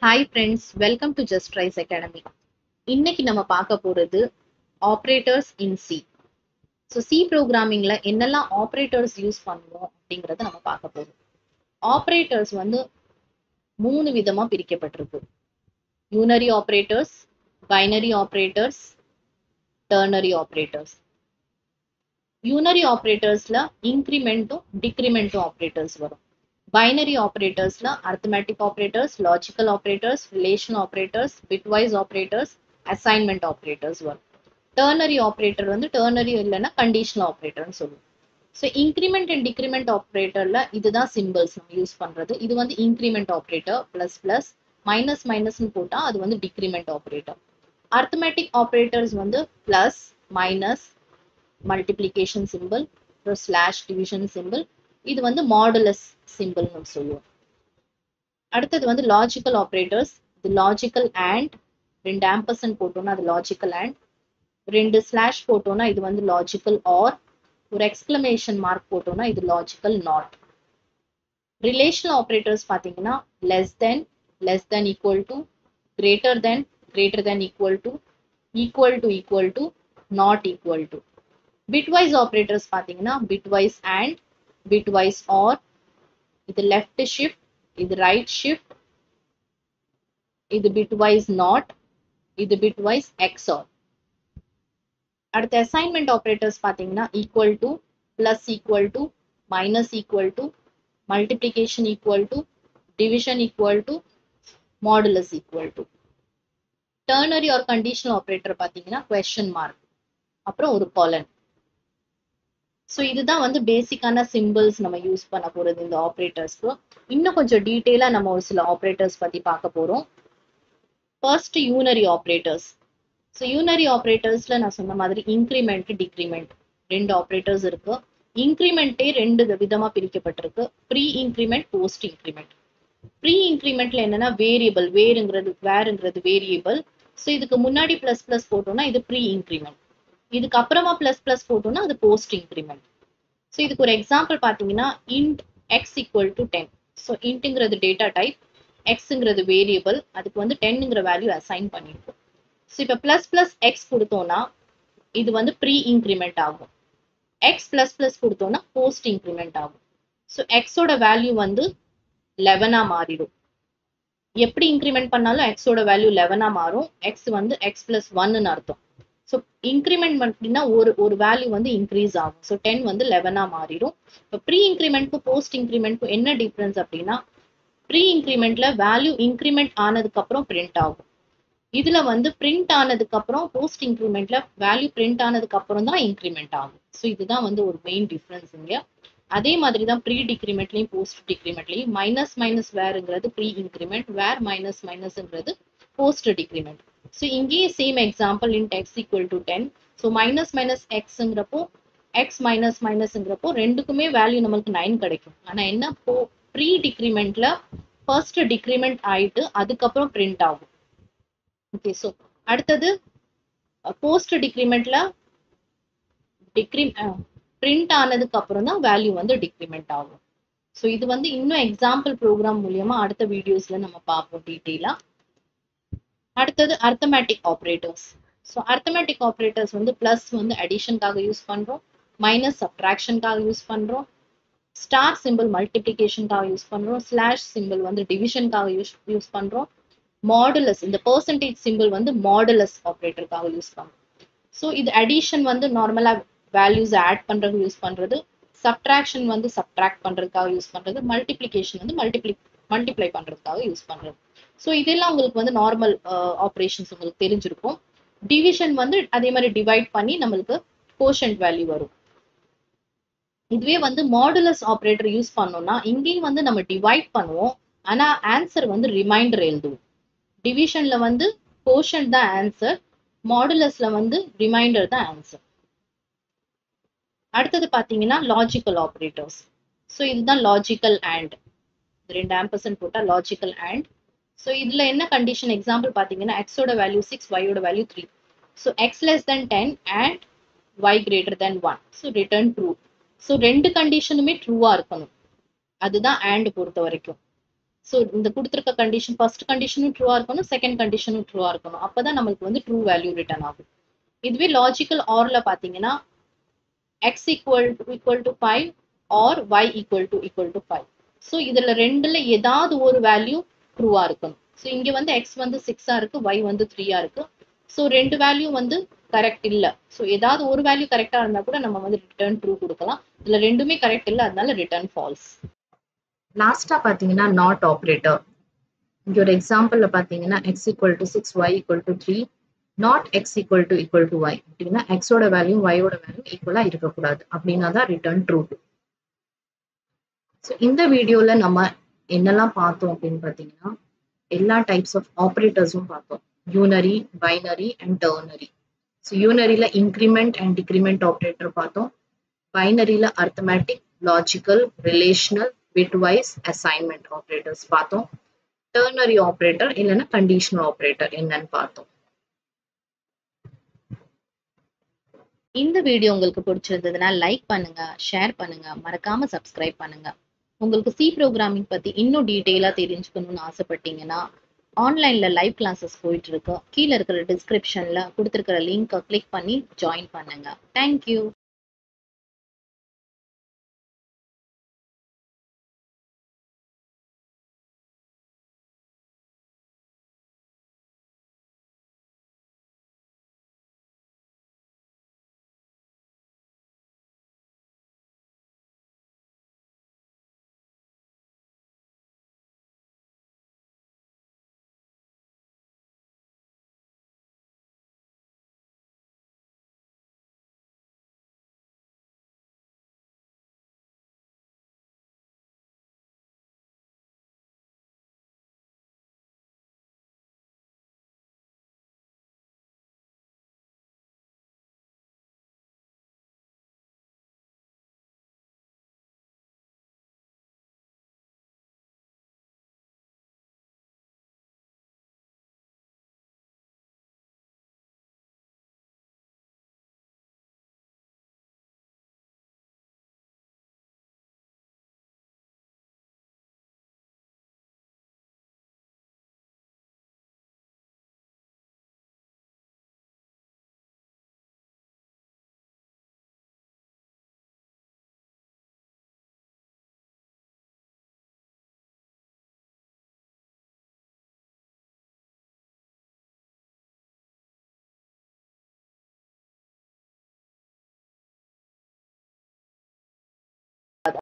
Hi friends, welcome to Just Rise Academy. இன்னைக்கு நம்ம பார்க்க போறது ஆப்ரேட்டர்ஸ் இன் சி. ஸோ சி ப்ரோக்ராமிங்ல என்னெல்லாம் ஆப்ரேட்டர்ஸ் யூஸ் பண்ணுவோம் அப்படிங்கறத நம்ம பார்க்க போறோம். ஆப்ரேட்டர்ஸ் வந்து 3 விதமா பிரிக்கப்பட்டிருக்கு. Unary operators, binary operators, ternary operators. Unary ஆப்ரேட்டர்ஸ்ல இன்கிரிமெண்ட்டும் டிக்ரிமெண்ட்டும் ஆப்ரேட்டர்ஸ் வரும். பைனரி ஆப்ரேட்டர்ஸ்ல arithmetic operators, logical operators, relation operators, bitwise operators, assignment operators வரும். டெர்னரி ஆப்ரேட்டர் வந்து டெர்னரி இல்லைன்னா கண்டிஷனல் ஆப்ரேட்டர்னு சொல்லுவோம். ஸோ இன்க்ரிமெண்ட் அண்ட் டிக்ரிமெண்ட் ஆப்ரேட்டர்ல இதுதான் சிம்பிள்ஸ் நம்ம யூஸ் பண்றது. இது வந்து increment operator, plus plus minus மைனஸ்ன்னு போட்டா அது வந்து டிக்ரிமெண்ட் ஆப்ரேட்டர். அர்த்தமேட்டிக் ஆப்ரேட்டர்ஸ் வந்து பிளஸ், மைனஸ், மல்டிப்ளிகேஷன் சிம்பிள், அப்புறம் ஸ்லாஷ் டிவிஷன் சிம்பிள். இது வந்து மாடுலஸ் சிம்பிள்னு சொல்லுவோம். அடுத்தது வந்து லாஜிக்கல் ஆப்ரேட்டர்ஸ். இது லாஜிக்கல் அண்ட், 2 ஆம்பர்சன்ட் போட்டோம்னா அது லாஜிக்கல் அண்ட், 2 ஸ்லாஷ் போட்டோம்னா இது வந்து லாஜிக்கல் ஆர், ஒரு எக்ஸ்கிளமேஷன் மார்க் போட்டோம்னா இது லாஜிக்கல் நாட். ரிலேஷனல் ஆப்ரேட்டர்ஸ் பார்த்தீங்கன்னா less then equal to, greater then equal to, not equal to. Bitwise operators பார்த்தீங்கன்னா பிட்வைஸ் அண்ட், பிட்வைஸ் ஆர், இது லெஃப்ட் ஷிஃப்ட், இது ரைட் ஷிஃப்ட், இது பிட்வைஸ் நாட், இது bitwise XOR. அடுத்த assignment operators பார்த்தீங்கன்னா equal to, plus equal to, minus equal to, multiplication equal to, division equal to, modulus equal to. Ternary or conditional operator பார்த்தீங்கன்னா question mark, அப்புறம் ஒரு காலன். So இதுதான் வந்து பேசிக்கான சிம்பிள்ஸ் நம்ம யூஸ் பண்ண போறது இந்த ஆப்ரேட்டர்ஸ்க்கு. இன்னும் கொஞ்சம் டீட்டெயிலா நம்ம ஒரு சில ஆப்ரேட்டர்ஸ் பத்தி பார்க்க போறோம். First unary operators. So unary ஆப்ரேட்டர்ஸ்ல நான் சொன்ன மாதிரி இன்க்ரிமெண்ட், டிக்ரிமெண்ட் 2 ஆப்ரேட்டர்ஸ் இருக்கு. இன்க்ரிமெண்ட்டே 2 விதமா பிரிக்கப்பட்டிருக்கு. Pre increment, post increment. Pre இன்க்ரிமெண்ட்ல என்னன்னா வேறுங்கிறது வேரியபிள். ஸோ இதுக்கு முன்னாடி பிளஸ் பிளஸ் போட்டோம்னா இது ப்ரீ இன்க்ரிமெண்ட். இதுக்கு அப்புறமா பிளஸ் பிளஸ் போட்டோம்னா அது போஸ்ட் இன்க்ரிமெண்ட். ஸோ இதுக்கு ஒரு எக்ஸாம்பிள் பார்த்தீங்கன்னா int x equal to 10. So இன்ட்ங்கிறது டேட்டா டைப், எக்ஸுங்கிறது வேரியபிள், அதுக்கு வந்து 10ங்கிற வேல்யூ அசைன் பண்ணிருக்கோம். ஸோ இப்போ பிளஸ் பிளஸ் எக்ஸ் கொடுத்தோம்னா இது வந்து ப்ரீ இன்க்ரிமெண்ட் ஆகும். எக்ஸ் பிளஸ் பிளஸ் கொடுத்தோம்னா போஸ்ட் இன்க்ரிமெண்ட் ஆகும். ஸோ எக்ஸோட வேல்யூ வந்து 11 மாறிடும். எப்படி இன்க்ரிமெண்ட் பண்ணாலும் எக்ஸோட வேல்யூ 11 மாறும். எக்ஸ் வந்து எக்ஸ் பிளஸ் 1ன்னு அர்த்தம். ஸோ இன்க்ரிமெண்ட் பண்ணினா ஒரு வேல்யூ வந்து இன்க்ரீஸ் ஆகும். ஸோ 10 வந்து 11 மாறிடும். இப்போ ப்ரீ இன்க்ரிமெண்ட்க்கும் போஸ்ட் இன்க்ரிமெண்ட்க்கும் என்ன டிஃபரன்ஸ் அப்படின்னா, ப்ரீ இன்க்ரிமெண்ட்ல வேல்யூ இன்க்ரிமெண்ட் ஆனதுக்கு அப்புறம் பிரிண்ட் ஆகும். இதுல வந்து பிரிண்ட் ஆனதுக்கு அப்புறம் போஸ்ட் இன்க்ரிமெண்ட்ல வேல்யூ பிரிண்ட் ஆனதுக்கு அப்புறம் தான் இன்க்ரிமெண்ட் ஆகும். ஸோ இதுதான் வந்து ஒரு மெயின் டிஃபரன்ஸ் இங்க. அதே மாதிரி தான் ப்ரீ டிக்ரிமெண்ட்லையும் போஸ்ட் டிக்ரிமெண்ட்லையும் மைனஸ் மைனஸ் வேர்ங்கிறது ப்ரீ இன்க்ரிமெண்ட், வேர் மைனஸ் மைனஸ்ங்கிறது போஸ்ட் டிக்ரிமெண்ட். ஸோ இங்கேயே same example int X equal to 10. So minus minus எக்ஸ்ங்கிறப்போ எக்ஸ் மைனஸ் மைனஸ்ங்கிறப்போ ரெண்டுக்குமே வேல்யூ நம்மளுக்கு 9 கிடைக்கும். ஆனா என்ன, ப்ரீ டிக்ரிமெண்ட்ல ஃபர்ஸ்ட் டிக்ரிமெண்ட் ஆயிட்டு அதுக்கப்புறம் பிரிண்ட் ஆகும். ஓகே, ஸோ அடுத்தது போஸ்ட் டிக்ரிமெண்ட்ல பிரிண்ட் ஆனதுக்கு அப்புறம் தான் வேல்யூ வந்து டிக்ரிமெண்ட் ஆகும். ஸோ இது வந்து இன்னும் எக்ஸாம்பிள் ப்ரோக்ராம் மூலியமா அடுத்த வீடியோஸ்ல நம்ம பார்ப்போம் டீட்டெயிலா. அடுத்தது arithmetic operators. So arithmetic operators வந்து பிளஸ் வந்து அடிஷனுக்காக யூஸ் பண்றோம், மைனஸ் சப்ட்ராக்ஷனுக்காக யூஸ் பண்றோம், ஸ்டார் சிம்பிள் மல்டிப்ளிகேஷனுக்காக யூஸ் பண்றோம், ஸ்லாஷ் சிம்பிள் வந்து டிவிஷனுக்காக யூஸ் பண்றோம், மாடுலஸ் இந்த பெர்சன்டேஜ் சிம்பிள் வந்து மாடுலஸ் ஆப்ரேட்டருக்காக யூஸ் பண்றோம். ஸோ இது அடிஷன் வந்து நார்மலா வேல்யூஸ் ஆட் பண்றதுக்கு யூஸ் பண்றது, சப்ட்ராக்ஷன் வந்து சப்ட்ராக்ட் பண்றதுக்காக யூஸ் பண்றது, மல்டிப்ளிகேஷன் வந்து மல்டிப்ளை பண்றதுக்காக யூஸ் பண்றது. ஸோ இதெல்லாம் உங்களுக்கு வந்து நார்மல் ஆப்ரேஷன்ஸ் உங்களுக்கு தெரிஞ்சிருக்கும். டிவிஷன் வந்து அதே மாதிரி டிவைட் பண்ணி நம்மளுக்கு கோஷன்ட் வேல்யூ வரும். இதுவே வந்து மாடுலஸ் ஆப்ரேட்டர் யூஸ் பண்ணோம்னா இங்கேயும் வந்து நம்ம டிவைட் பண்ணுவோம், ஆனா ஆன்சர் வந்து ரிமைண்டர் எழுதுவோம். டிவிஷன்ல வந்து கோஷன்ட் தான் ஆன்சர், மாடுலஸ்ல வந்து ரிமைண்டர் தான் ஆன்சர். அடுத்தது பாத்தீங்கன்னா லாஜிக்கல் ஆப்ரேட்டர்ஸ். ஸோ இதுதான் லாஜிக்கல் அண்ட், 2 ஆம்பர்சன்ட் போட்டா லாஜிக்கல் அண்ட். ஸோ இதுல என்ன கண்டிஷன் எக்ஸாம்பிள் பாத்தீங்கன்னா எக்ஸோட வேல்யூ 6, ஒய்யோட value 3. So x less then 10 and y greater then 1. So return true. So ரெண்டு கண்டிஷனுமே ட்ரூவா இருக்கணும். அதுதான் அண்ட் பொறுத்த வரைக்கும். ஸோ இந்த கொடுத்துருக்க கண்டிஷன் ஃபர்ஸ்ட் கண்டிஷனும் ட்ரூவா இருக்கணும், செகண்ட் கண்டிஷனும் ட்ரூவா இருக்கணும். அப்பதான் நம்மளுக்கு வந்து ட்ரூ வேல்யூ ரிட்டர்ன் ஆகும். இதுவே லாஜிக்கல் ஆர்ல பாத்தீங்கன்னா x equal to 5 or y equal to 5. So இதுல ரெண்டுல ஏதாவது ஒரு வேல்யூ ட்ரூவா இருக்கணும். ஸோ இங்க வந்து x வந்து 6 இருக்கு, y வந்து 3 இருக்கு. ஸோ ரெண்டு வேல்யூ வந்து கரெக்ட் இல்ல. ஸோ ஏதாவது ஒரு வேல்யூ கரெக்டா இருந்தா கூட நம்ம வந்து ரிட்டர்ன் ட்ரூ கொடுக்கலாம். இதுல ரெண்டுமே கரெக்ட் இல்ல, அதனால ரிட்டர்ன் ஃபால்ஸ். லாஸ்டா பாத்தீங்கன்னா நாட் ஆப்ரேட்டர். இங்க ஒரு எக்ஸாம்பிள்ல பாத்தீங்கன்னா x equal to 6, y equal to 3, not x equal to y. அப்படின்னா x ஓட வேல்யூ y ஓட வேல்யூ ஈக்குவலா இருக்கக்கூடாது. அப்படின்னா தான் ரிட்டர்ன் ட்ரூ. ஸோ இந்த வீடியோல நம்ம என்னெல்லாம் பார்த்தோம் அப்படின்னு பார்த்தீங்கன்னா எல்லா டைப்ஸ் ஆஃப் ஆப்ரேட்டர்ஸும் பார்த்தோம். Unary, binary and ternary. So யூனரியில இன்க்ரிமெண்ட் அண்ட் டிக்ரிமெண்ட் ஆப்ரேட்டர் பார்த்தோம். பைனரியில arithmetic, logical, relational, bitwise, assignment operators பார்த்தோம். டெர்னரி ஆப்ரேட்டர் இல்லைன்னா கண்டிஷனல் ஆப்ரேட்டர் என்னன்னு பார்த்தோம். இந்த வீடியோ உங்களுக்கு பிடிச்சிருந்ததுன்னா லைக் பண்ணுங்க, ஷேர் பண்ணுங்க, மறக்காம சப்ஸ்கிரைப் பண்ணுங்க. உங்களுக்கு சி ப்ரோக்ராமிங் பத்தி இன்னும் டீட்டெயிலா தெரிஞ்சுக்கணும்னு ஆசைப்பட்டீங்கன்னா ஆன்லைன்ல லைவ் கிளாஸஸ் போயிட்டு இருக்கு. கீழே இருக்கிற டிஸ்கிரிப்ஷன்ல கொடுத்துருக்கிற லிங்கை கிளிக் பண்ணி ஜாயின் பண்ணுங்க. தேங்க்யூ.